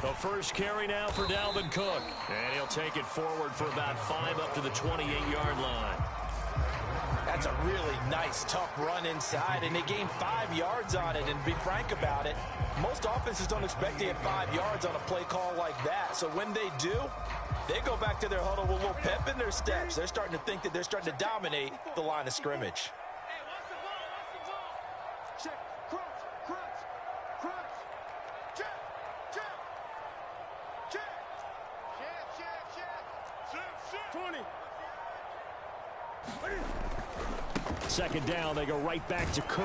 The first carry now for Dalvin Cook. And he'll take it forward for about 5 up to the 28-yard line. That's a really nice, tough run inside, and they gained 5 yards on it. And to be frank about it, most offenses don't expect to get 5 yards on a play call like that. So when they do, they go back to their huddle with a little pep in their steps. They're starting to think that they're starting to dominate the line of scrimmage. Second down, they go right back to Cook.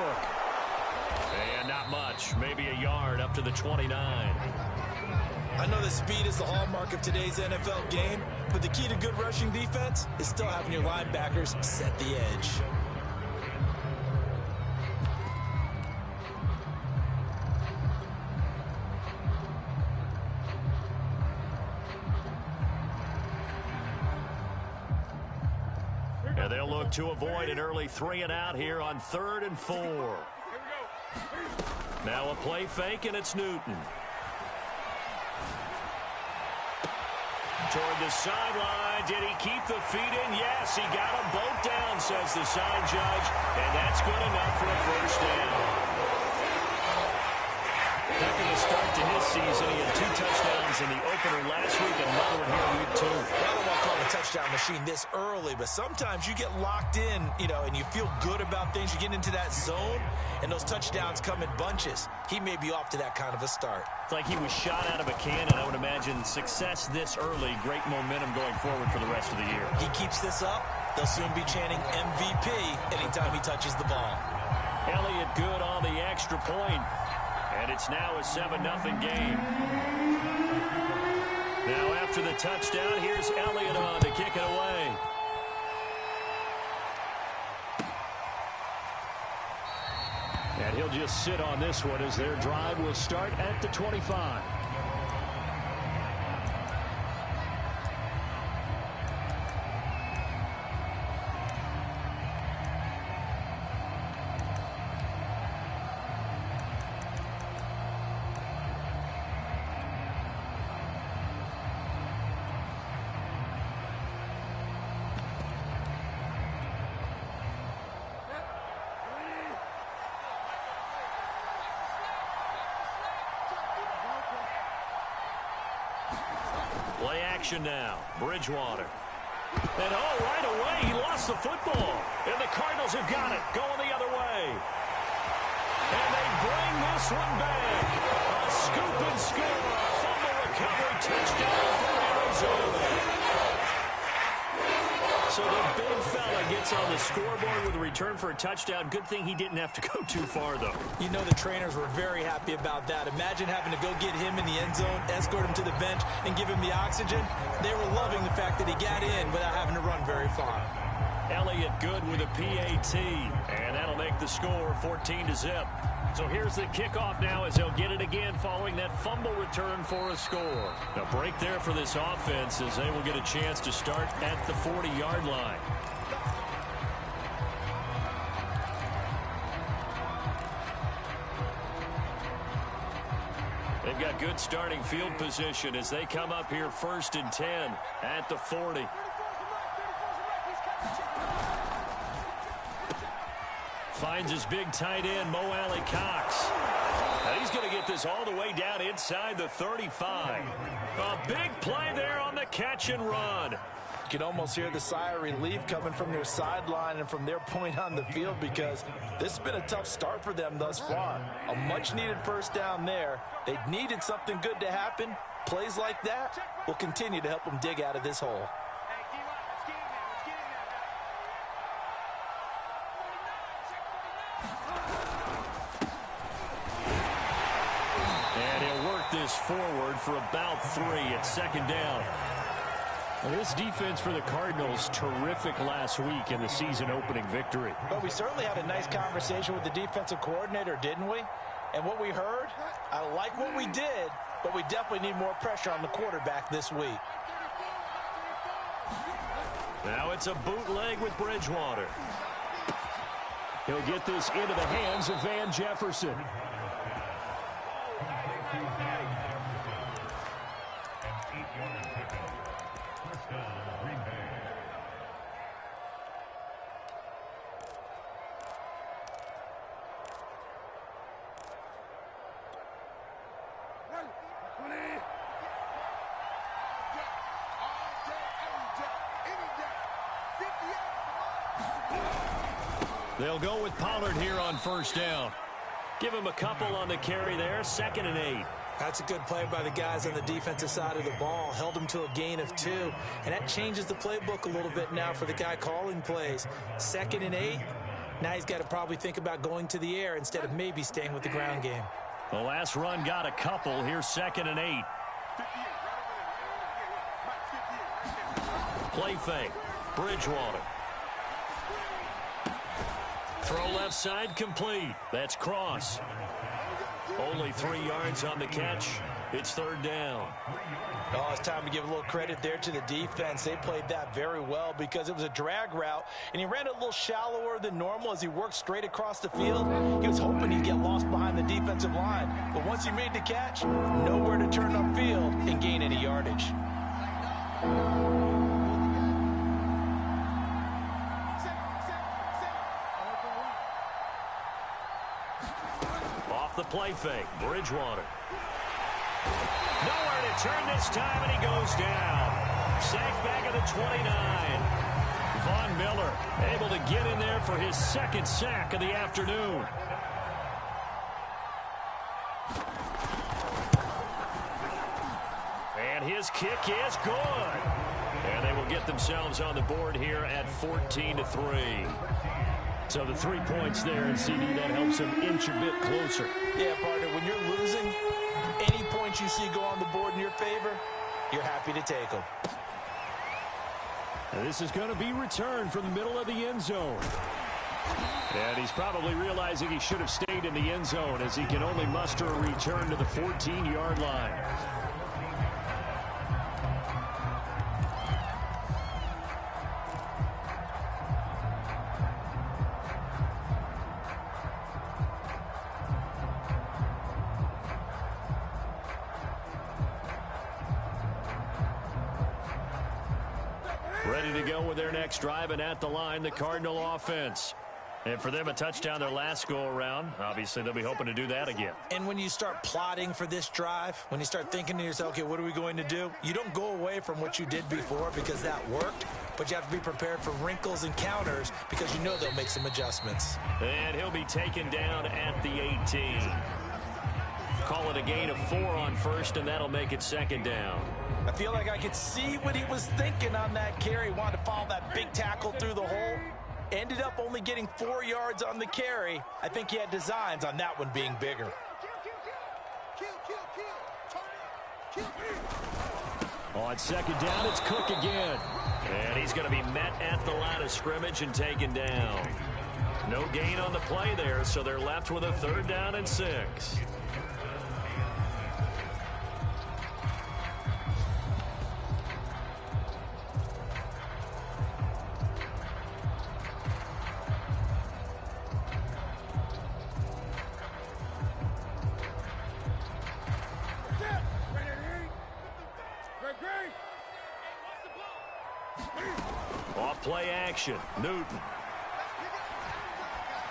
And not much, maybe a yard up to the 29. I know that speed is the hallmark of today's NFL game, but the key to good rushing defense is still having your linebackers set the edge. And they'll look to avoid an early 3-and-out here on 3rd and 4. Now a play fake, and it's Newton. Toward the sideline. Did he keep the feet in? Yes, he got them both down, says the sign judge. And that's good enough for a first down. Heck of a start to his season. He had 2 touchdowns in the opener last week and another one here in week 2. I don't want to call it a touchdown machine this early, but sometimes you get locked in, and you feel good about things. You get into that zone, and those touchdowns come in bunches. He may be off to that kind of a start. It's like he was shot out of a cannon. I would imagine success this early, great momentum going forward for the rest of the year. He keeps this up, they'll soon be chanting MVP anytime he touches the ball. Elliott good on the extra point. And it's now a 7-0 game. Now after the touchdown, here's Elliott on to kick it away. And he'll just sit on this one as their drive will start at the 25. Play action now. Bridgewater. And right away, he lost the football. And the Cardinals have got it. Going the other way. And they bring this one back. A scoop and score. Fumble recovery. Touchdown for Arizona. So the big fella gets on the scoreboard with a return for a touchdown. Good thing he didn't have to go too far, though. You know the trainers were very happy about that. Imagine having to go get him in the end zone, escort him to the bench, and give him the oxygen. They were loving the fact that he got in without having to run very far. Elliott good with a PAT, and that'll make the score 14-0. So here's the kickoff now as they'll get it again following that fumble return for a score. A break there for this offense as they will get a chance to start at the 40-yard line. They've got good starting field position as they come up here 1st and 10 at the 40. Finds his big tight end, Mo Alley Cox. Now he's going to get this all the way down inside the 35. A big play there on the catch and run. You can almost hear the sigh of relief coming from their sideline and from their point on the field because this has been a tough start for them thus far. A much-needed first down there. They needed something good to happen. Plays like that will continue to help them dig out of this hole. And he'll work this forward for about 3 at 2nd down. Well, this defense for the Cardinals, terrific last week in the season-opening victory. But we certainly had a nice conversation with the defensive coordinator, didn't we? And what we heard, I like what we did, but we definitely need more pressure on the quarterback this week. Now it's a bootleg with Bridgewater. He'll get this into the hands of Van Jefferson. They'll go with Pollard here on first down. Give him a couple on the carry there, 2nd and 8. That's a good play by the guys on the defensive side of the ball. Held him to a gain of 2. And that changes the playbook a little bit now for the guy calling plays. 2nd and 8. Now he's got to probably think about going to the air instead of maybe staying with the ground game. The last run got a couple. Here's 2nd and 8. Play fake. Bridgewater. Throw left side complete. That's Cross. Only 3 yards on the catch. It's 3rd down. Oh, it's time to give a little credit there to the defense. They played that very well because it was a drag route, and he ran it a little shallower than normal as he worked straight across the field. He was hoping he'd get lost behind the defensive line, but once he made the catch, nowhere to turn upfield and gain any yardage. Off the play fake, Bridgewater. Nowhere to turn this time, and he goes down. Sacked back at the 29. Von Miller able to get in there for his 2nd sack of the afternoon. And his kick is good. And they will get themselves on the board here at 14-3. So the 3 points there, and CD, that helps them inch a bit closer. Yeah, partner, when you're losing, any points you see go on the board in your favor, you're happy to take them. And this is going to be returned from the middle of the end zone. And he's probably realizing he should have stayed in the end zone as he can only muster a return to the 14-yard line. Ready to go with their next drive, and at the line, the Cardinal offense. And for them, a touchdown their last go-around. Obviously, they'll be hoping to do that again. And when you start plotting for this drive, when you start thinking to yourself, okay, what are we going to do? You don't go away from what you did before because that worked, but you have to be prepared for wrinkles and counters because you know they'll make some adjustments. And he'll be taken down at the 18. Call it a gain of 4 on first, and that'll make it 2nd down. I feel like I could see what he was thinking on that carry. He wanted to follow that big tackle through the hole. Ended up only getting 4 yards on the carry. I think he had designs on that one being bigger. On 2nd down, it's Cook again. And he's going to be met at the line of scrimmage and taken down. No gain on the play there, so they're left with a 3rd down and 6. Off play action, Newton.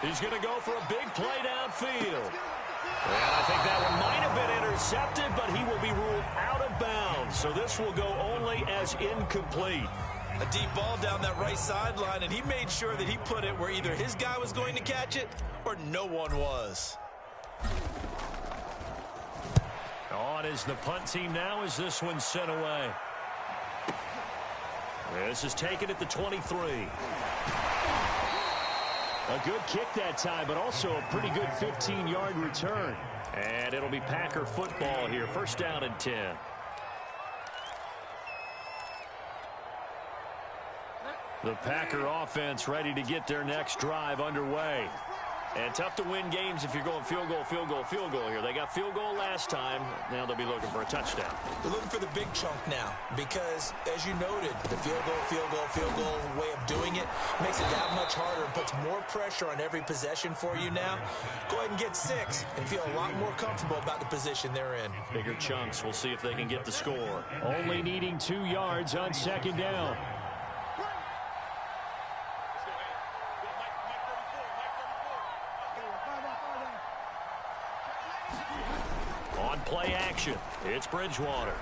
He's going to go for a big play downfield. And I think that one might have been intercepted, but he will be ruled out of bounds. So this will go only as incomplete. A deep ball down that right sideline, and he made sure that he put it where either his guy was going to catch it or no one was. On is the punt team now as this one's sent away. This is taken at the 23. A good kick that time, but also a pretty good 15-yard return. And it'll be Packer football here. 1st down and 10. The Packer offense ready to get their next drive underway. And tough to win games if you're going field goal, field goal, field goal here. They got field goal last time. Now they'll be looking for a touchdown. They're looking for the big chunk now because, as you noted, the field goal way of doing it makes it that much harder and puts more pressure on every possession for you now. Go ahead and get 6 and feel a lot more comfortable about the position they're in. Bigger chunks. We'll see if they can get the score. Only needing 2 yards on second down. On play action, it's Bridgewater.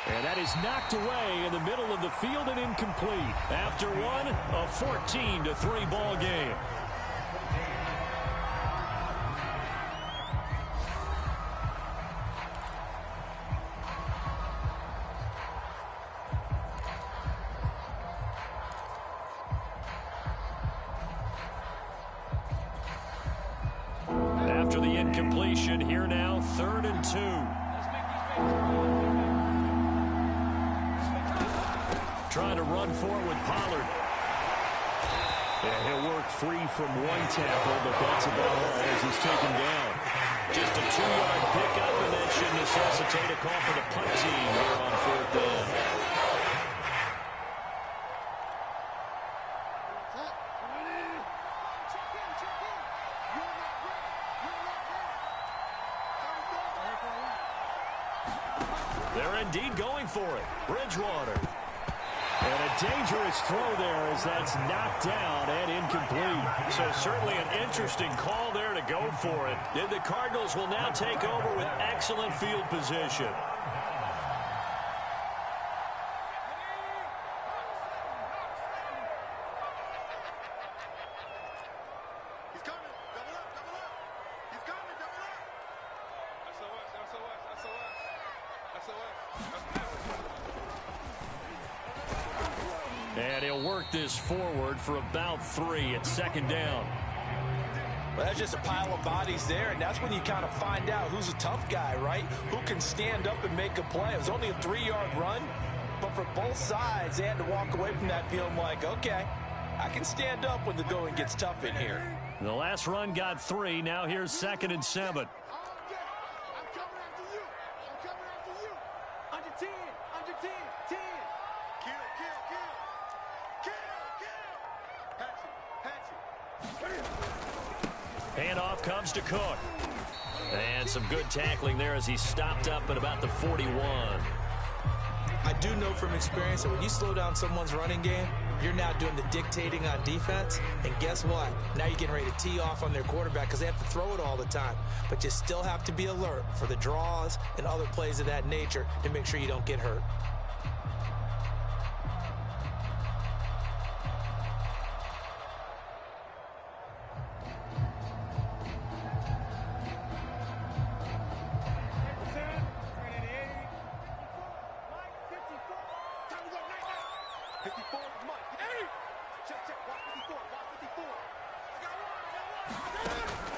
And that is knocked away in the middle of the field and incomplete. After one, a 14-3 ball game. After the incompletion, here now, 3rd and 2. Trying to run forward with Pollard. And he'll work free from one tackle, but that's about all as he's taken down. Just a 2-yard pickup, and that should necessitate a call for the punt team here on 4th down. They're indeed going for it. Bridgewater. And a dangerous throw there as that's knocked down and incomplete. So certainly an interesting call there to go for it. And the Cardinals will now take over with excellent field position. And he'll work this forward for about 3 at 2nd down. Well, that's just a pile of bodies there, and that's when you kind of find out who's a tough guy, right? Who can stand up and make a play. It was only a 3-yard run, but for both sides, they had to walk away from that feeling like, okay, I can stand up when the going gets tough in here. The last run got 3. Now here's 2nd and 7. Handoff comes to Cook. And some good tackling there as he stopped up at about the 41. I do know from experience that when you slow down someone's running game, you're now doing the dictating on defense. And guess what? Now you're getting ready to tee off on their quarterback because they have to throw it all the time. But you still have to be alert for the draws and other plays of that nature to make sure you don't get hurt.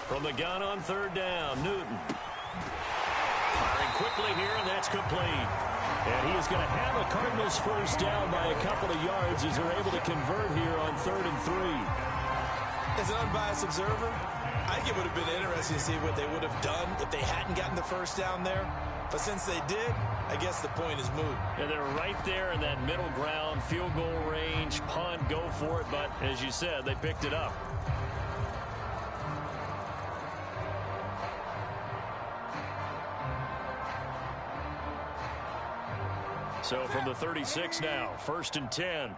From the gun on 3rd down, Newton. Firing quickly here, and that's complete. And he is going to have a Cardinals first down by a couple of yards as they're able to convert here on 3rd and 3. As an unbiased observer, I think it would have been interesting to see what they would have done if they hadn't gotten the first down there. But since they did, I guess the point is moot. And they're right there in that middle ground, field goal range, punt, go for it. But as you said, they picked it up. So from the 36 now, 1st and 10.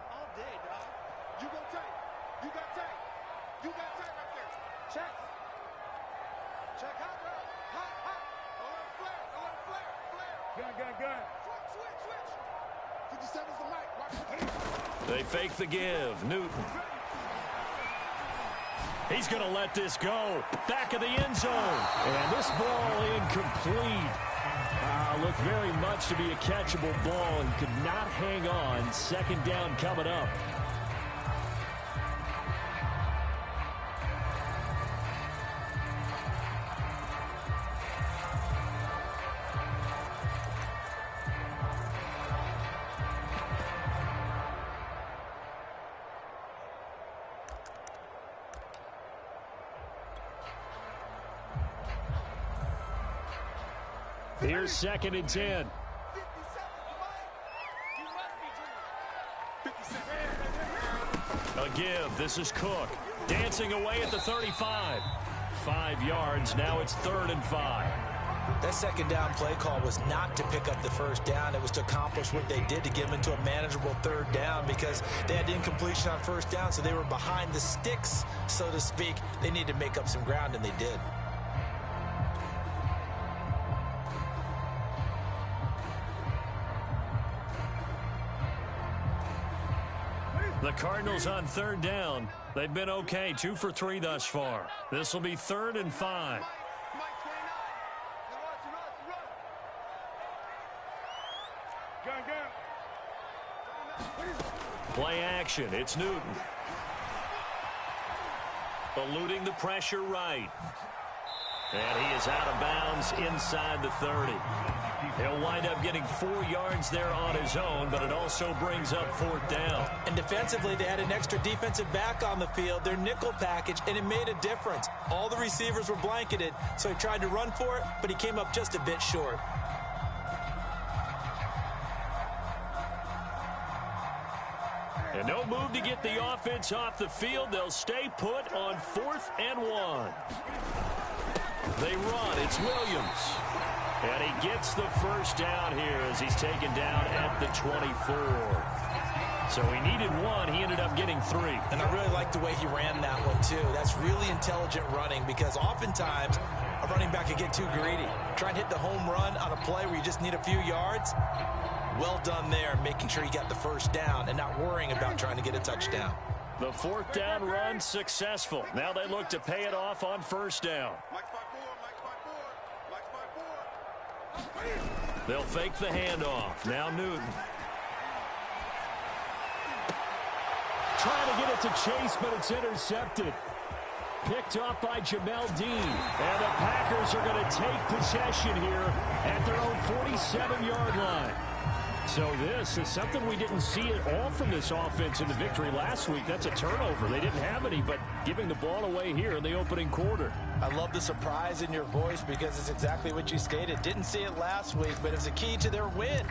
They fake the give. Newton. He's going to let this go. Back of the end zone. And this ball incomplete. Looked very much to be a catchable ball and could not hang on. 2nd down coming up. Here's 2nd and 10. A give. This is Cook. Dancing away at the 35. 5 yards. Now it's 3rd and 5. That 2nd down play call was not to pick up the 1st down. It was to accomplish what they did to get them into a manageable 3rd down because they had incompletion on 1st down, so they were behind the sticks, so to speak. They needed to make up some ground, and they did. The Cardinals on 3rd down. They've been okay, 2 for 3 thus far. This will be 3rd and 5. Play action. It's Newton. Eluding the pressure right. And he is out of bounds inside the 30. He'll wind up getting 4 yards there on his own, but it also brings up 4th down. And defensively, they had an extra defensive back on the field, their nickel package, and it made a difference. All the receivers were blanketed, so he tried to run for it, but he came up just a bit short. And no move to get the offense off the field. They'll stay put on 4th and 1. They run. It's Williams. And he gets the 1st down here as he's taken down at the 24. So he needed 1. He ended up getting 3. And I really like the way he ran that one, too. That's really intelligent running because oftentimes a running back can get too greedy. Try and hit the home run on a play where you just need a few yards. Well done there, making sure he got the 1st down and not worrying about trying to get a touchdown. The 4th down run successful. Now they look to pay it off on 1st down. They'll fake the handoff. Now Newton. Trying to get it to Chase, but it's intercepted. Picked up by Jamel Dean. And the Packers are going to take possession here at their own 47-yard line. So this is something we didn't see at all from this offense in the victory last week. That's a turnover. They didn't have any, but giving the ball away here in the opening quarter. I love the surprise in your voice because it's exactly what you stated. Didn't see it last week, but it's a key to their win.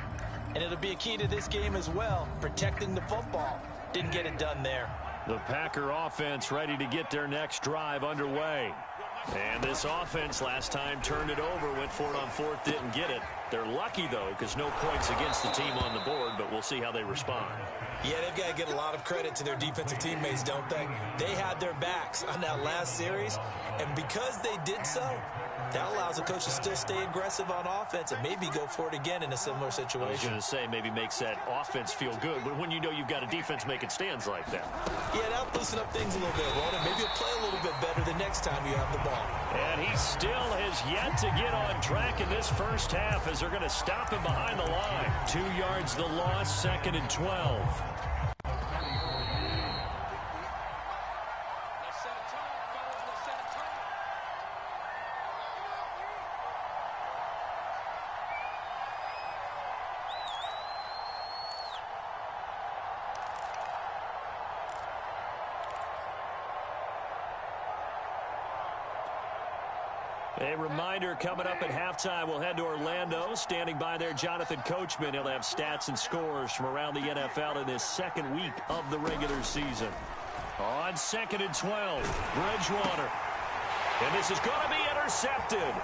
And it'll be a key to this game as well, protecting the football. Didn't get it done there. The Packer offense ready to get their next drive underway. And this offense last time turned it over, went for it on 4th, didn't get it. They're lucky, though, because no points against the team on the board, but we'll see how they respond. Yeah, they've got to get a lot of credit to their defensive teammates, don't they? They had their backs on that last series, and because they did so, that allows the coach to still stay aggressive on offense and maybe go for it again in a similar situation. I was going to say maybe makes that offense feel good, but when you know you've got a defense making stands like that. Yeah, that'll loosen up things a little bit, won't it? Maybe you'll play a little bit better the next time you have the ball. And he still has yet to get on track in this first half as they're going to stop him behind the line. 2 yards the loss, 2nd and 12. A reminder coming up at halftime, we'll head to Orlando. Standing by there, Jonathan Coachman. He'll have stats and scores from around the NFL in his 2nd week of the regular season. On 2nd and 12, Bridgewater. And this is going to be intercepted.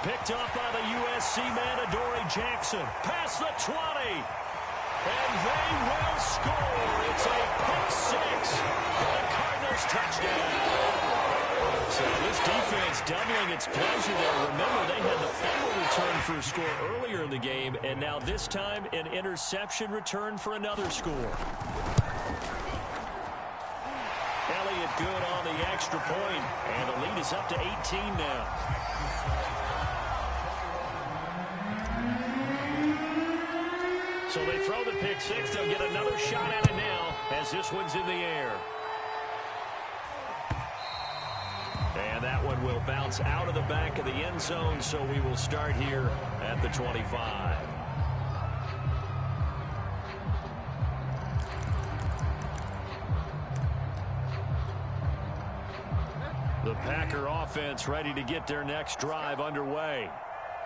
Picked up by the USC man, Adoree Jackson. Past the 20. And they will score. It's a pick 6 for the Cardinals touchdown. So this defense doubling its pleasure there. Remember, they had the fumble return for a score earlier in the game, and now this time an interception return for another score. Elliott good on the extra point, and the lead is up to 18 now. So they throw the pick 6. They'll get another shot at it now as this one's in the air. And that one will bounce out of the back of the end zone, so we will start here at the 25. The Packer offense ready to get their next drive underway.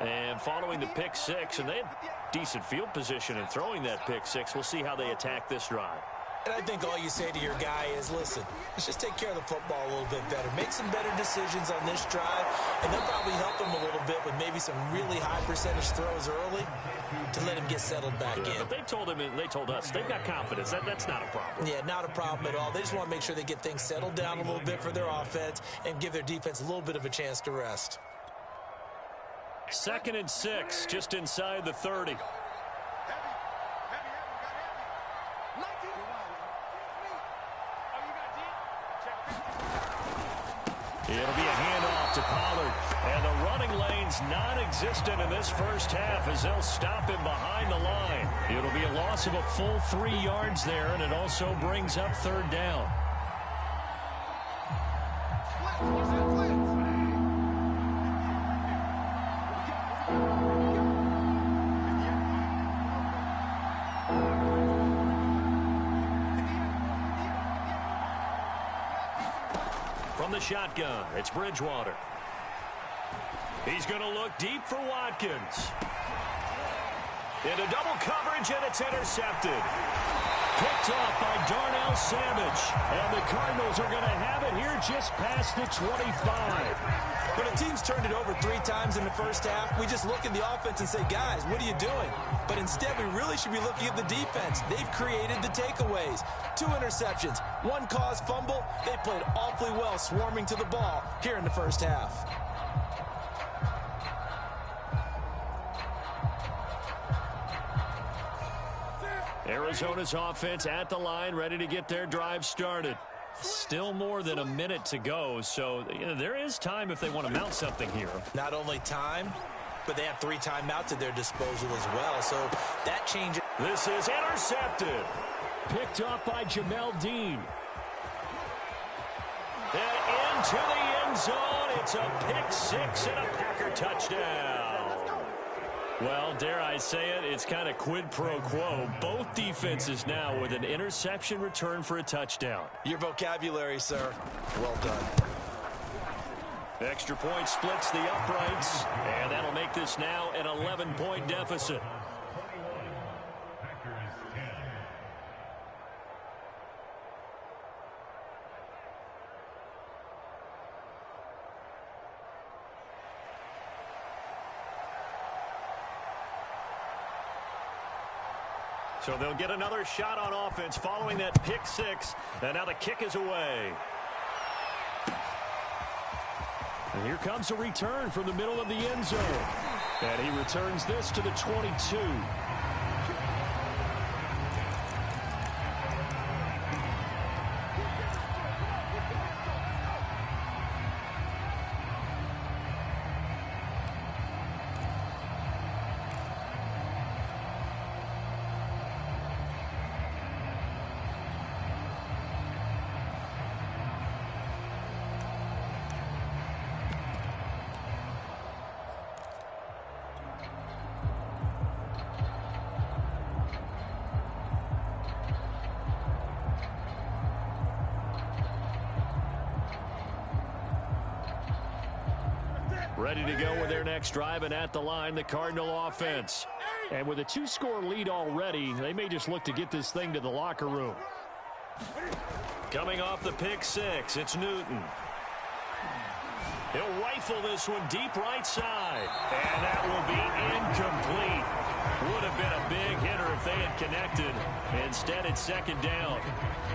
And following the pick six, and they had decent field position in throwing that pick six. We'll see how they attack this drive. And I think all you say to your guy is, listen, let's just take care of the football a little bit better. Make some better decisions on this drive, and they'll probably help him a little bit with maybe some really high percentage throws early to let him get settled back in. But they told him, and they told us, they've got confidence. That's not a problem. Yeah, not a problem at all. They just want to make sure they get things settled down a little bit for their offense and give their defense a little bit of a chance to rest. 2nd and 6, just inside the 30. It'll be a handoff to Pollard. And the running lane's non-existent in this first half as they'll stop him behind the line. It'll be a loss of a full 3 yards there, and it also brings up 3rd down. From the shotgun, it's Bridgewater. He's going to look deep for Watkins. Into double coverage, and it's intercepted. Picked off by Darnell Savage. And the Cardinals are going to have it here just past the 25. When a team's turned it over 3 times in the first half, we just look at the offense and say, guys, what are you doing? But instead, we really should be looking at the defense. They've created the takeaways. 2 interceptions, 1 caused fumble. They played awfully well swarming to the ball here in the first half. Arizona's offense at the line, ready to get their drive started. Still more than a minute to go, so there is time if they want to mount something here. Not only time, but they have 3 timeouts at their disposal as well, so that changes. This is intercepted. Picked up by Jamel Dean. And into the end zone. It's a pick 6 and a Packer touchdown. Well, dare I say it, it's kind of quid pro quo. Both defenses now with an interception return for a touchdown. Your vocabulary, sir. Well done. Extra point splits the uprights, and that'll make this now an 11-point deficit. So they'll get another shot on offense following that pick 6. And now the kick is away. And here comes a return from the middle of the end zone. And he returns this to the 22. Ready to go with their next drive, and at the line, the Cardinal offense. And with a 2-score lead already, they may just look to get this thing to the locker room. Coming off the pick 6, it's Newton. He'll rifle this one deep right side. And that will be incomplete. Would have been a big hitter if they had connected. Instead, it's 2nd down.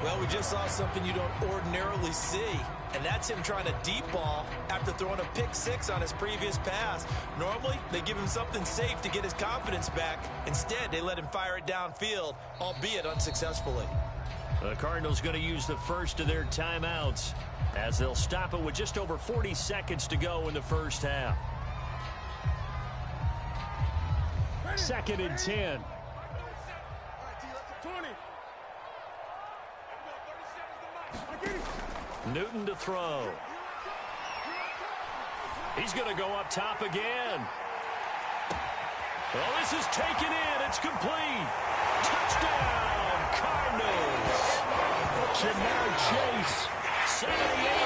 Well, we just saw something you don't ordinarily see, and that's him trying to deep ball after throwing a pick 6 on his previous pass. Normally, they give him something safe to get his confidence back. Instead, they let him fire it downfield, albeit unsuccessfully. The Cardinals going to use the first of their timeouts as they'll stop it with just over 40 seconds to go in the first half. 2nd and 10. Newton to throw. He's going to go up top again. Well, this is taken in. It's complete. Touchdown, Cardinals. Jamar Chase, 78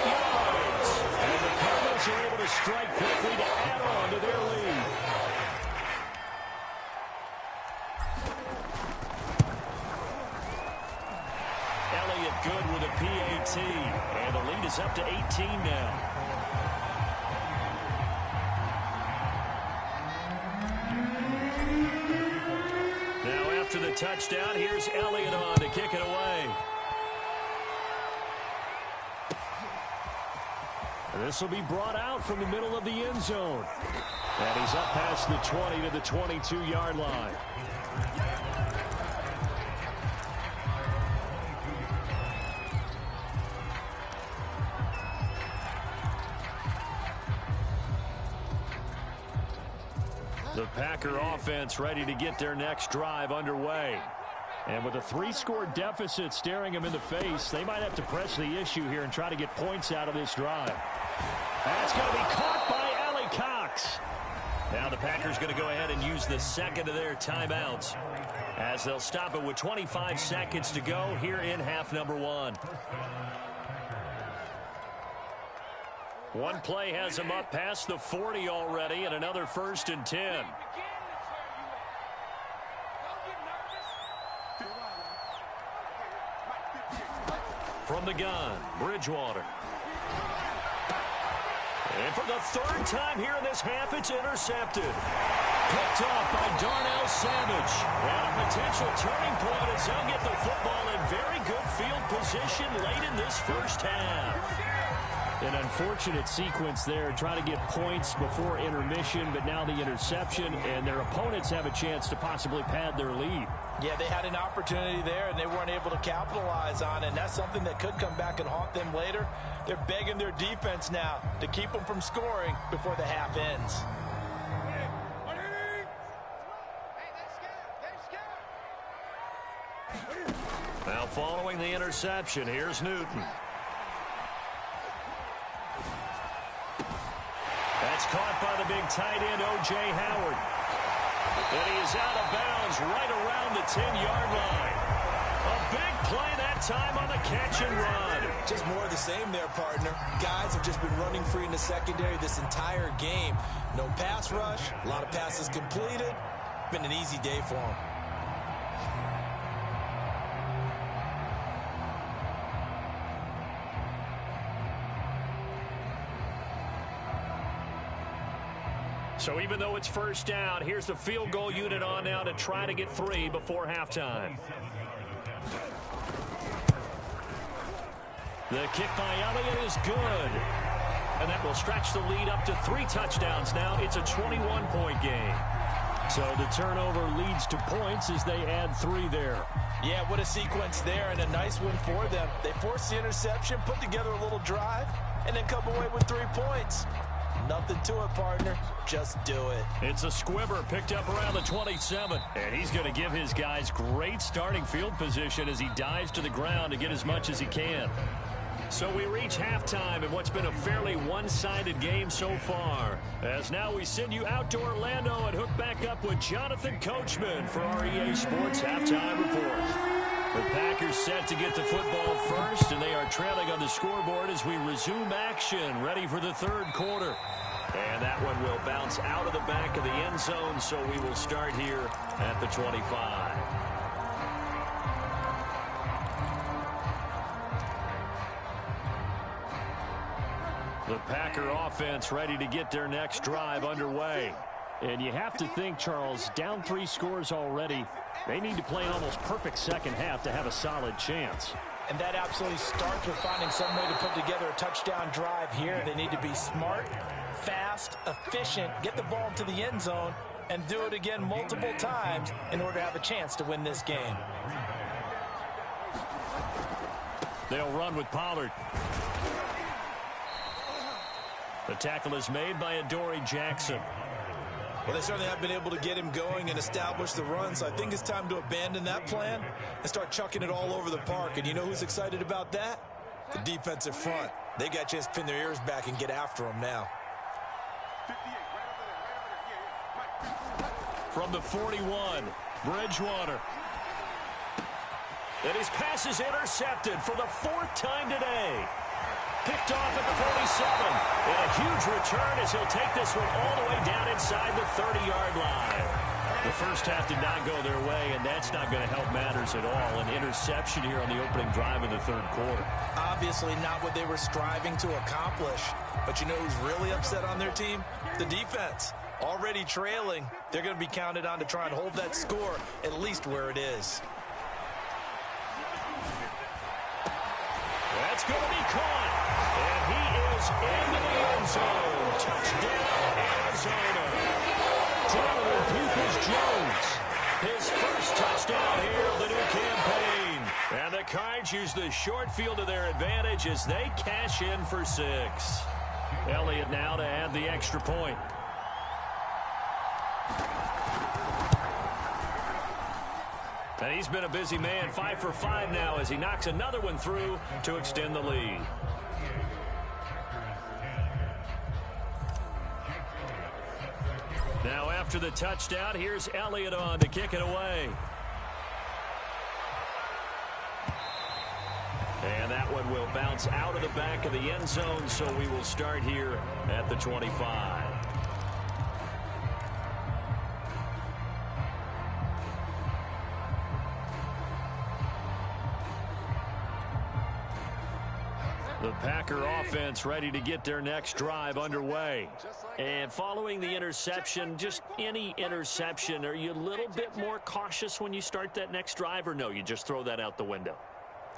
yards. And the Cardinals are able to strike quickly to add on to their lead. good with a PAT. And the lead is up to 18 now. Now after the touchdown, here's Elliott on to kick it away. This will be brought out from the middle of the end zone. And he's up past the 20 to the 22-yard line. The Packer offense ready to get their next drive underway. And with a 3-score deficit staring them in the face, they might have to press the issue here and try to get points out of this drive. That's going to be caught by Allie Cox. Now the Packers going to go ahead and use the second of their timeouts as they'll stop it with 25 seconds to go here in half number 1. One play has them up past the 40 already, and another 1st and 10. From the gun, Bridgewater. And for the 3rd time here in this half, it's intercepted. Picked off by Darnell Savage. And a potential turning point as they'll get the football in very good field position late in this first half. An unfortunate sequence there, trying to get points before intermission, but now the interception, and their opponents have a chance to possibly pad their lead. Yeah, they had an opportunity there, and they weren't able to capitalize on it, and that's something that could come back and haunt them later. They're begging their defense now to keep them from scoring before the half ends. Now following the interception, here's Newton. That's caught by the big tight end, O.J. Howard. And he is out of bounds right around the 10-yard line. A big play that time on the catch and run. Just more of the same there, partner. Guys have just been running free in the secondary this entire game. No pass rush, a lot of passes completed. Been an easy day for them. So even though it's first down, here's the field goal unit on now to try to get 3 before halftime. The kick by Elliott is good. And that will stretch the lead up to 3 touchdowns now. It's a 21-point game. So the turnover leads to points as they add 3 there. Yeah, what a sequence there, and a nice win for them. They forced the interception, put together a little drive, and then come away with 3 points. Nothing to it, partner. Just do it. It's a squibber picked up around the 27. And he's going to give his guys great starting field position as he dives to the ground to get as much as he can. So we reach halftime in what's been a fairly one-sided game so far. As now we send you out to Orlando and hook back up with Jonathan Coachman for our EA Sports Halftime Report. The Packers set to get the football first, and they are trailing on the scoreboard as we resume action, ready for the 3rd quarter. And that one will bounce out of the back of the end zone, so we will start here at the 25. The Packer offense ready to get their next drive underway. And you have to think, Charles, down 3 scores already. They need to play an almost perfect second half to have a solid chance. And that absolutely starts with finding some way to put together a touchdown drive here. They need to be smart, fast, efficient, get the ball into the end zone, and do it again multiple times in order to have a chance to win this game. They'll run with Pollard. The tackle is made by Adoree Jackson. Well, they certainly have been able to get him going and establish the run, so I think it's time to abandon that plan and start chucking it all over the park. And you know who's excited about that? The defensive front. They got a chance to pin their ears back and get after him now. From the 41, Bridgewater. And his pass is intercepted for the 4th time today. Picked off at the 47. And a huge return as he'll take this one all the way down inside the 30-yard line. The first half did not go their way, and that's not going to help matters at all. An interception here on the opening drive in the third quarter. Obviously not what they were striving to accomplish. But you know who's really upset on their team? The defense. Already trailing. They're going to be counted on to try and hold that score at least where it is. That's going to be caught. And he is into the end zone. Touchdown, Arizona. Donovan Peoples-Jones. His first touchdown here of the new campaign. And the Cards use the short field to their advantage as they cash in for 6. Elliott now to add the extra point. And he's been a busy man, 5 for 5 now as he knocks another one through to extend the lead. Now after the touchdown, here's Elliott on to kick it away. And that one will bounce out of the back of the end zone, so we will start here at the 25. The Packer offense ready to get their next drive underway. And following the interception, just any interception, are you a little bit more cautious when you start that next drive, or no, you just throw that out the window?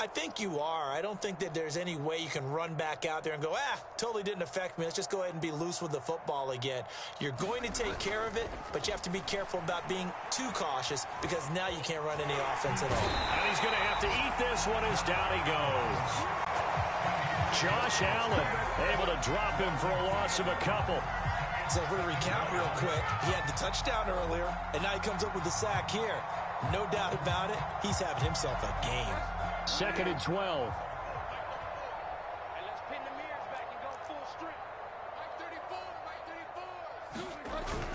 I think you are. I don't think that there's any way you can run back out there and go, totally didn't affect me. Let's just go ahead and be loose with the football again. You're going to take care of it, but you have to be careful about being too cautious because now you can't run any offense at all. And he's going to have to eat this one as down he goes. Josh Allen able to drop him for a loss of a couple. So if we recount real quick, he had the touchdown earlier, and now he comes up with the sack here. No doubt about it, he's having himself a game. 2nd and 12.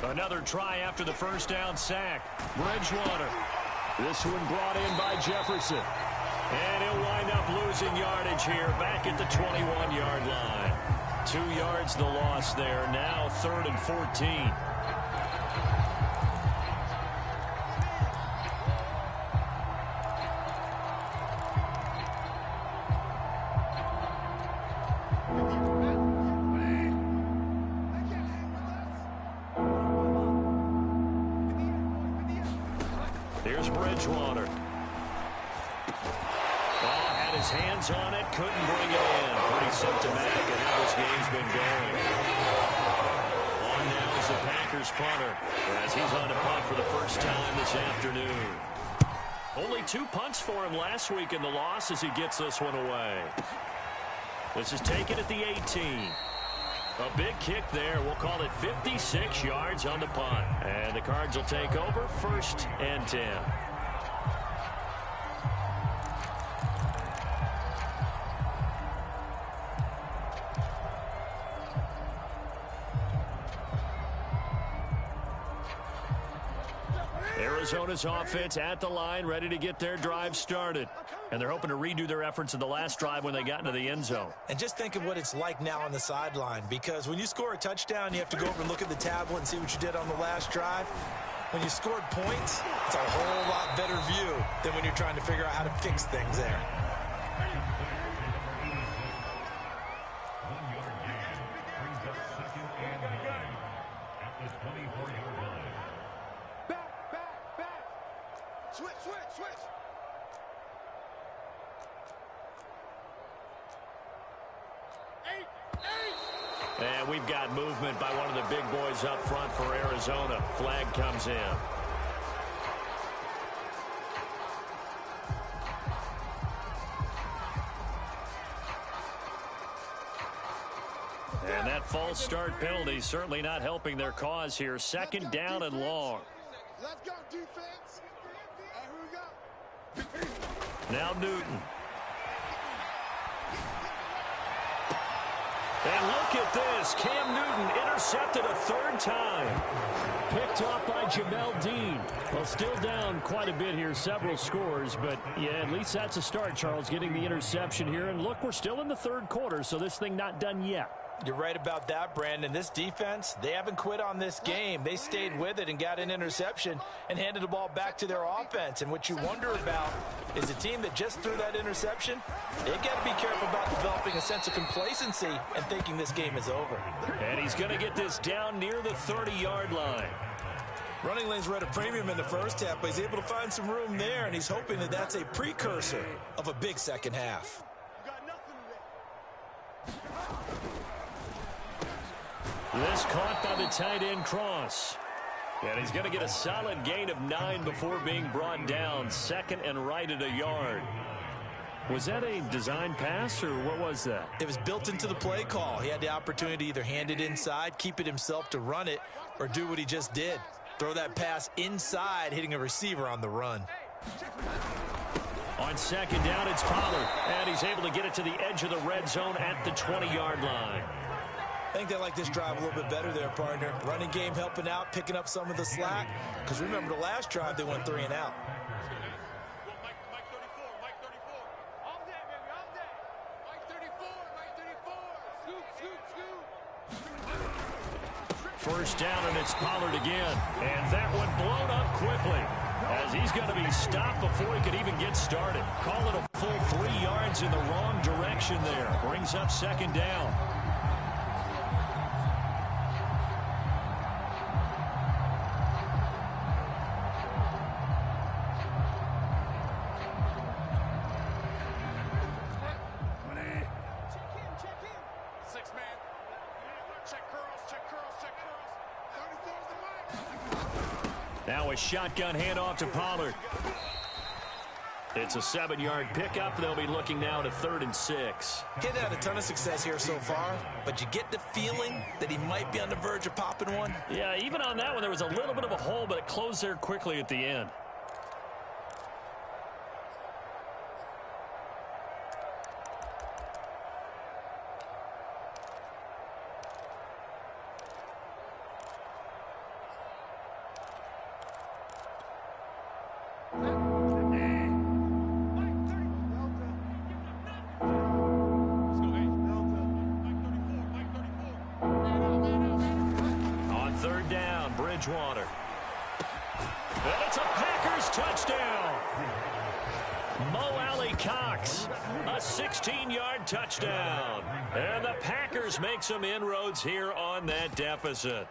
Another try after the first down sack. Bridgewater. This one brought in by Jefferson. And he'll wind up losing yardage here back at the 21-yard line. 2 yards the loss there. Now 3rd and 14. Here's Bridgewater. Had his hands on it, couldn't bring it in. Pretty symptomatic of how this game's been going. On now is the Packers punter as he's on to punt for the first time this afternoon. Only 2 punts for him last week in the loss as he gets this one away. This is taken at the 18. A big kick there. We'll call it 56 yards on the punt. And the Cards will take over 1st and 10. Arizona's offense at the line, ready to get their drive started. And they're hoping to redo their efforts in the last drive when they got into the end zone. And just think of what it's like now on the sideline, because when you score a touchdown, you have to go over and look at the tablet and see what you did on the last drive. When you scored points, it's a whole lot better view than when you're trying to figure out how to fix things there. And we've got movement by one of the big boys up front for Arizona. Flag comes in. And that false start penalty certainly not helping their cause here. 2nd down and long. Let's go, defense. Here we go. Now Newton. And look at this. Cam Newton intercepted a 3rd time. Picked off by Jamel Dean. Well, still down quite a bit here, several scores, but yeah, at least that's a start, Charles, getting the interception here. And look, we're still in the 3rd quarter, so this thing not done yet. You're right about that, Brandon. This defense, they haven't quit on this game. They stayed with it and got an interception and handed the ball back to their offense. And what you wonder about is a team that just threw that interception, they've got to be careful about developing a sense of complacency and thinking this game is over. And he's going to get this down near the 30-yard line. Running lanes were at a premium in the first half, but he's able to find some room there, and he's hoping that that's a precursor of a big second half. This caught by the tight end Cross. And he's going to get a solid gain of 9 before being brought down. Second and right at a yard. Was that a design pass, or what was that? It was built into the play call. He had the opportunity to either hand it inside, keep it himself to run it, or do what he just did. Throw that pass inside, hitting a receiver on the run. On second down, it's Pollard. And he's able to get it to the edge of the red zone at the 20-yard line. I think they like this drive a little bit better there, partner. Running game helping out, picking up some of the slack. Because remember, the last drive, they went 3 and out. First down, and it's Pollard again. And that one blown up quickly, as he's going to be stopped before he could even get started. Call it a full 3 yards in the wrong direction there. Brings up second down. Now a shotgun handoff to Pollard. It's a 7-yard pickup. They'll be looking now to 3rd and 6. He had a ton of success here so far, but you get the feeling that he might be on the verge of popping one. Yeah, even on that one, there was a little bit of a hole, but it closed there quickly at the end. Bridgewater. And it's a Packers touchdown. Mo Alley Cox, a 16-yard touchdown. And the Packers make some inroads here on that deficit.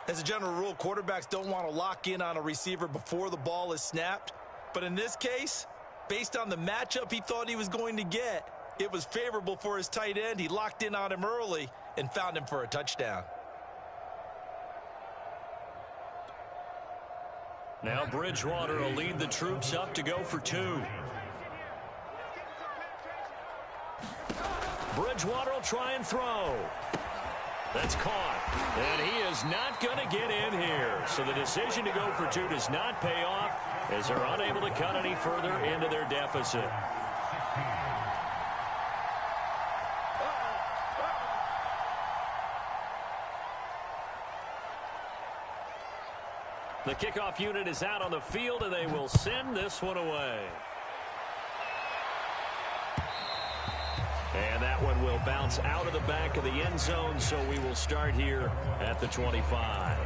As a general rule, quarterbacks don't want to lock in on a receiver before the ball is snapped. But in this case, based on the matchup he thought he was going to get, it was favorable for his tight end. He locked in on him early and found him for a touchdown. Now Bridgewater will lead the troops up to go for 2. Bridgewater will try and throw. That's caught. And he is not going to get in here. So the decision to go for 2 does not pay off, as they're unable to cut any further into their deficit. The kickoff unit is out on the field, and they will send this one away. And that one will bounce out of the back of the end zone, so we will start here at the 25.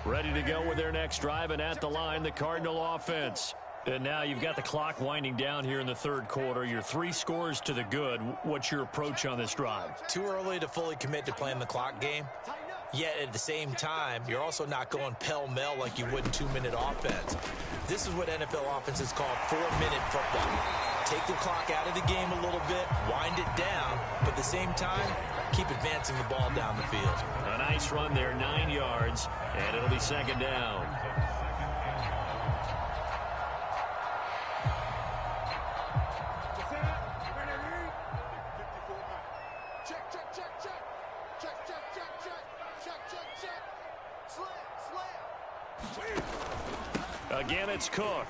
Ready to go with their next drive, and at the line, the Cardinal offense. And now you've got the clock winding down here in the third quarter. You're 3 scores to the good. What's your approach on this drive? Too early to fully commit to playing the clock game. Yet at the same time, you're also not going pell-mell like you would in 2-minute offense. This is what NFL offenses call 4-minute football. Take the clock out of the game a little bit, wind it down, but at the same time, keep advancing the ball down the field. A nice run there, 9 yards, and it'll be second down. Again, it's Cook.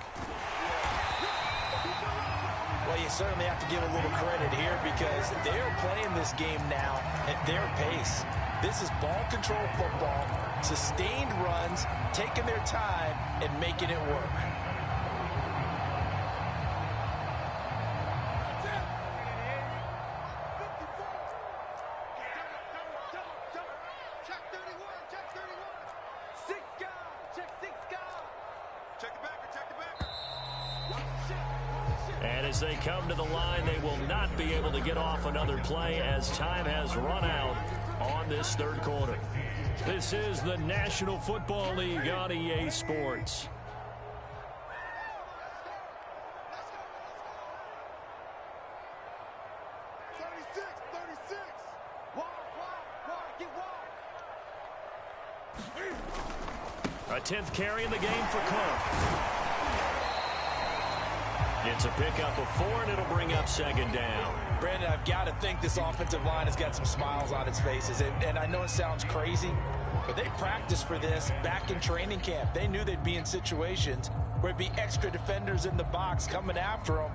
Well, you certainly have to give a little credit here because they are playing this game now at their pace. This is ball control football, sustained runs, taking their time and making it work. And as they come to the line, they will not be able to get off another play as time has run out on this third quarter. This is the National Football League on EA Sports. A 10th carry in the game for Cook. It's a pickup of 4, and it'll bring up second down. Brandon, I've got to think this offensive line has got some smiles on its faces. And I know it sounds crazy, but they practiced for this back in training camp. They knew they'd be in situations where it'd be extra defenders in the box coming after them,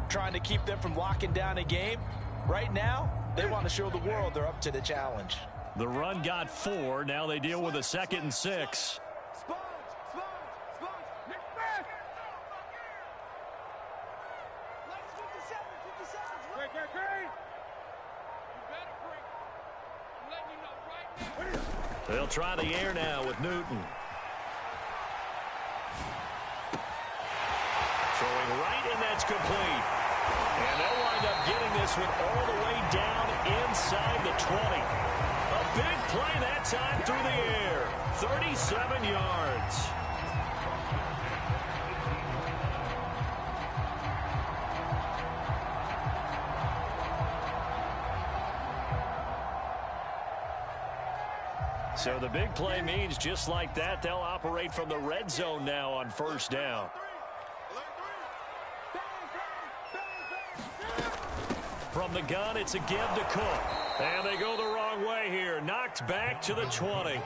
trying to keep them from locking down a game. Right now, they want to show the world they're up to the challenge. The run got 4. Now they deal with a 2nd and 6. They'll try the air now with Newton. Throwing right, and that's complete. And they'll wind up getting this one all the way down inside the 20. A big play that time through the air. 37 yards. So the big play means just like that, they'll operate from the red zone now on first down. From the gun, it's a give to Cook. And they go the wrong way here. Knocked back to the 20.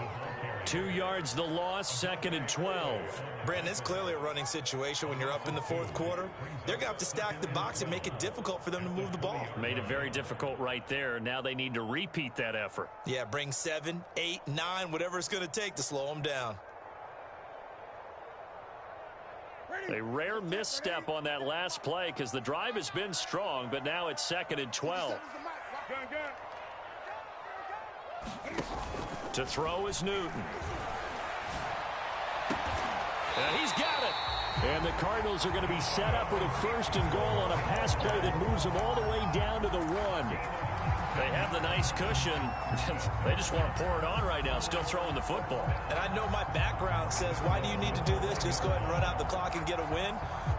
2 yards the loss, 2nd and 12. Brandon, it's clearly a running situation when you're up in the fourth quarter. They're going to have to stack the box and make it difficult for them to move the ball. Made it very difficult right there. Now they need to repeat that effort. Yeah, bring 7, 8, 9, whatever it's going to take to slow them down. A rare misstep on that last play because the drive has been strong, but now it's 2nd and 12. To throw is Newton. And he's got it. And the Cardinals are going to be set up with a 1st and goal on a pass play that moves them all the way down to the 1. They have the nice cushion. They just want to pour it on right now, still throwing the football. And I know my background says, why do you need to do this? Just go ahead and run out the clock and get a win.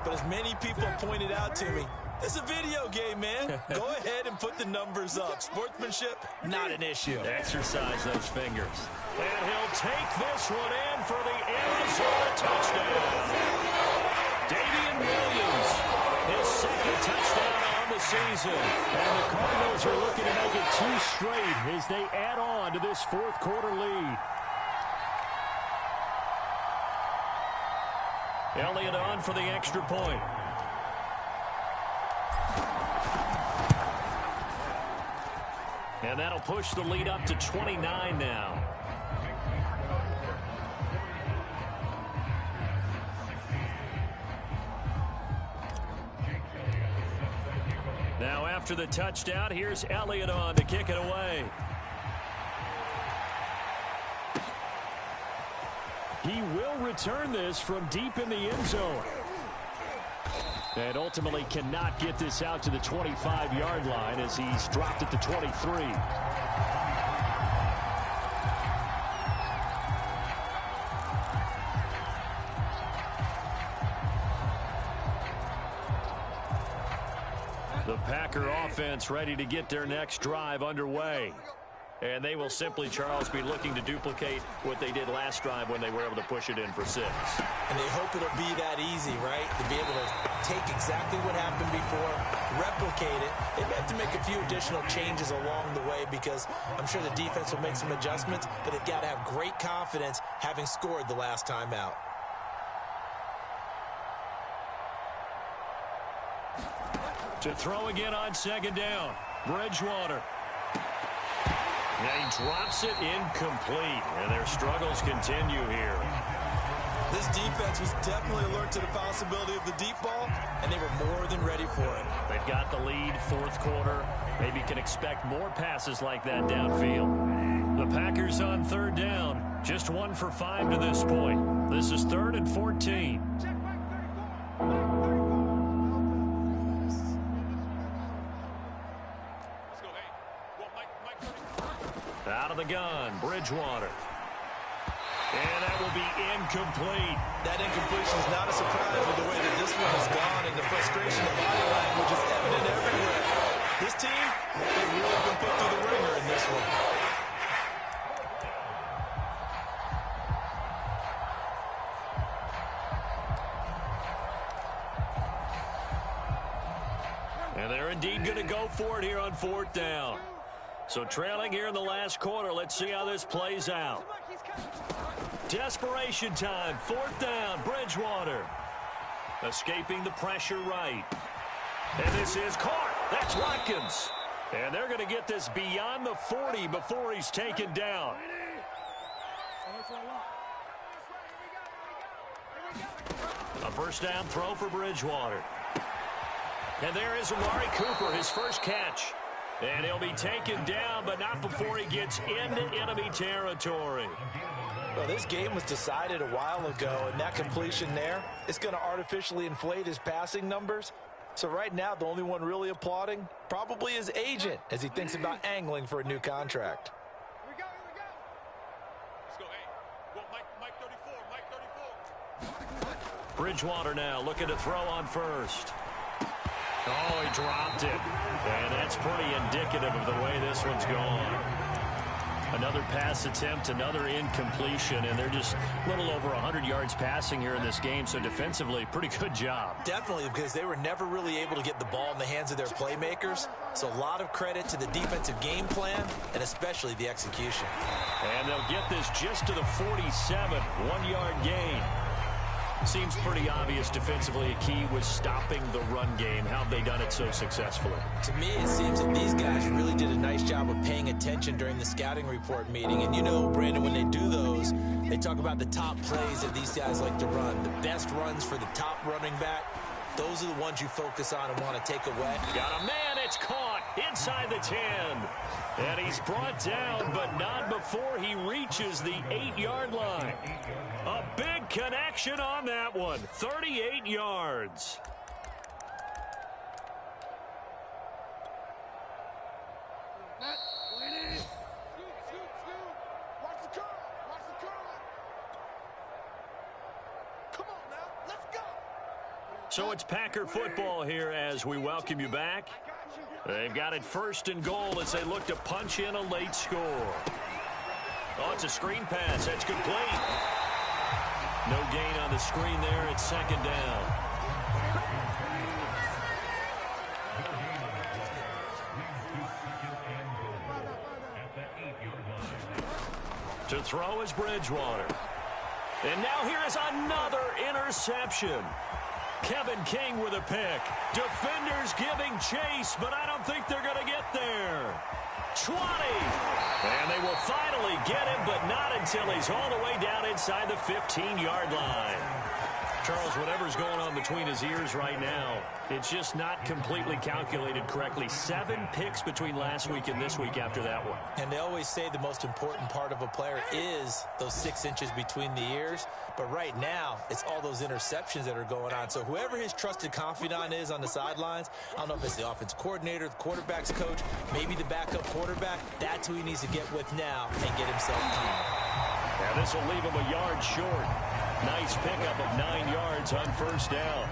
But as many people pointed out to me, it's a video game, man. Go ahead and put the numbers up. Sportsmanship, not an issue. Exercise those fingers. And he'll take this one in for the Arizona touchdown. Davian Williams, his 2nd touchdown on the season. And the Cardinals are looking to make it 2 straight as they add on to this fourth quarter lead. Elliott on for the extra point. And that'll push the lead up to 29 now. Now after the touchdown, here's Elliott on to kick it away. He will return this from deep in the end zone. And ultimately cannot get this out to the 25-yard line as he's dropped at the 23. The Packer offense ready to get their next drive underway. And they will simply, Charles, be looking to duplicate what they did last drive when they were able to push it in for 6. And they hope it'll be that easy, right? To be able to take exactly what happened before, replicate it. They may have to make a few additional changes along the way because I'm sure the defense will make some adjustments, but they've got to have great confidence having scored the last time out. To throw again on 2nd down, Bridgewater. Yeah, he drops it incomplete, and their struggles continue here. This defense was definitely alert to the possibility of the deep ball, and they were more than ready for it. They've got the lead, fourth quarter. Maybe can expect more passes like that downfield. The Packers on third down, just 1 for 5 to this point. This is 3rd and 14. Out of the gun, Bridgewater. And that will be incomplete. That incompletion is not a surprise with the way that this one has gone, and the frustration of body language is evident everywhere. This team, they've really been put through the ringer in this one. And they're indeed going to go for it here on 4th down. So trailing here in the last quarter, let's see how this plays out. Desperation time, 4th down, Bridgewater. Escaping the pressure right. And this is caught. That's Watkins. And they're going to get this beyond the 40 before he's taken down. A first down throw for Bridgewater. And there is Amari Cooper, his first catch. And he'll be taken down, but not before he gets into enemy territory. Well, this game was decided a while ago, and that completion there, it's going to artificially inflate his passing numbers. So right now, the only one really applauding probably his agent as he thinks about angling for a new contract. Here we go. Let's go. Hey, well, Mike 34. Bridgewater now looking to throw on first. Oh, he dropped it. And that's pretty indicative of the way this one's gone. Another pass attempt, another incompletion, and they're just a little over 100 yards passing here in this game, so defensively, pretty good job. Definitely, because they were never really able to get the ball in the hands of their playmakers. So a lot of credit to the defensive game plan, and especially the execution. And they'll get this just to the 47, 1-yard gain. Seems pretty obvious defensively a key was stopping the run game. How have they done it so successfully? To me, it seems that these guys really did a nice job of paying attention during the scouting report meeting. And you know, Brandon, when they do those, they talk about the top plays that these guys like to run. The best runs for the top running back. Those are the ones you focus on and want to take away. Got a man, it's caught inside the 10. And he's brought down, but not before he reaches the 8-yard line. A big connection on that one, 38 yards. Watch the curl. Come on now, let's go. So it's Packer football here as we welcome you back. They've got it 1st and goal as they look to punch in a late score. Oh, it's a screen pass. That's complete. No gain on the screen there. It's 2nd down. To throw is Bridgewater. And now here is another interception. Kevin King with a pick. Defenders giving chase, but I don't think they're going to get there. 20. And they will finally get him, but not until he's all the way down inside the 15-yard line. Charles, whatever's going on between his ears right now, it's just not completely calculated correctly. 7 picks between last week and this week after that one. And they always say the most important part of a player is those 6 inches between the ears. But right now, it's all those interceptions that are going on. So whoever his trusted confidant is on the sidelines, I don't know if it's the offense coordinator, the quarterback's coach, maybe the backup quarterback, that's who he needs to get with now and get himself clean. Yeah, this will leave him a yard short. Nice pickup of 9 yards on 1st down.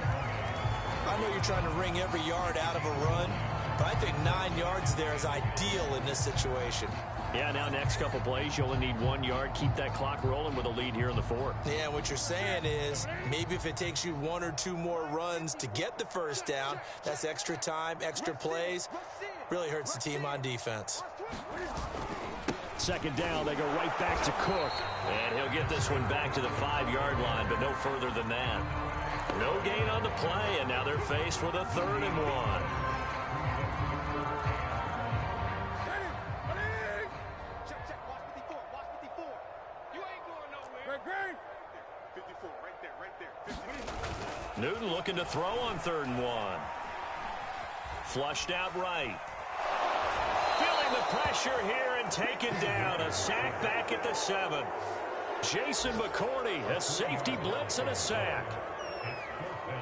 I know you're trying to wring every yard out of a run, but I think 9 yards there is ideal in this situation. Yeah, now next couple plays, you only need 1 yard. Keep that clock rolling with a lead here in the 4th. Yeah, what you're saying is maybe if it takes you 1 or 2 more runs to get the 1st down, that's extra time, extra plays. Really hurts the team on defense. 2nd down, they go right back to Cook. And he'll get this one back to the 5-yard line, but no further than that. No gain on the play, and now they're faced with a 3rd and 1. 54, right there. 54. Newton looking to throw on 3rd and 1. Flushed out right. Feeling the pressure here and taken down. A sack back at the 7. Jason McCourty, a safety blitz and a sack.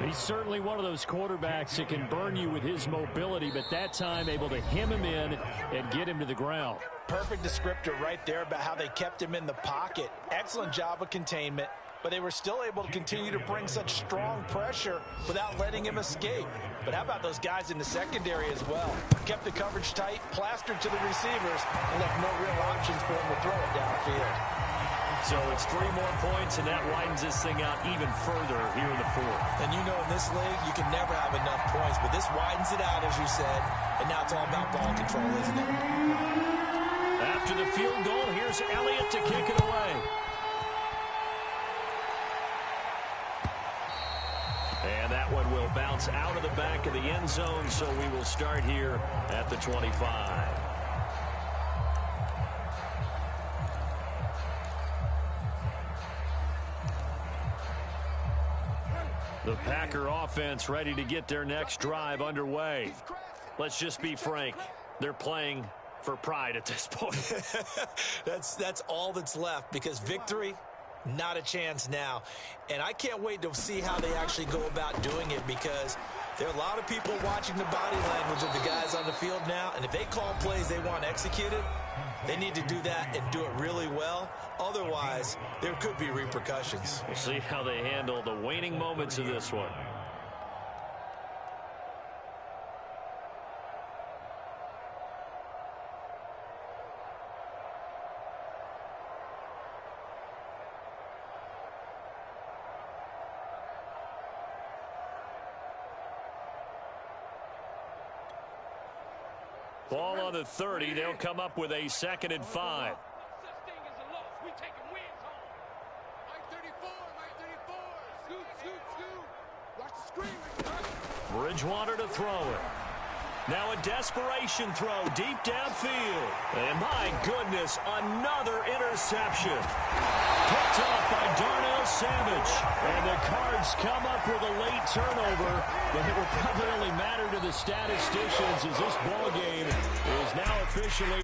He's certainly one of those quarterbacks that can burn you with his mobility, but that time able to hem him in and get him to the ground. Perfect descriptor right there about how they kept him in the pocket. Excellent job of containment, but they were still able to continue to bring such strong pressure without letting him escape. But how about those guys in the secondary as well? Kept the coverage tight, plastered to the receivers, and left no real options for him to throw it downfield. So it's 3 more points, and that widens this thing out even further here in the 4th. And you know, in this league, you can never have enough points, but this widens it out, as you said, and now it's all about ball control, isn't it? After the field goal, here's Elliott to kick it away. And that one will bounce out of the back of the end zone, so we will start here at the 25. The Packer offense ready to get their next drive underway. Let's just be frank. They're playing for pride at this point. That's all that's left, because victory, not a chance now. And I can't wait to see how they actually go about doing it, because there are a lot of people watching the body language of the guys on the field now, and if they call plays they want executed, they need to do that and do it really well. Otherwise, there could be repercussions. We'll see how they handle the waning moments of this one. Ball on the 30. They'll come up with a 2nd and 5. Bridgewater to throw it. Now a desperation throw deep downfield. And my goodness, another interception. Picked up by Darnell Savage. And the Cards come up with a late turnover, but it will probably only matter to the statisticians as this ball game is now officially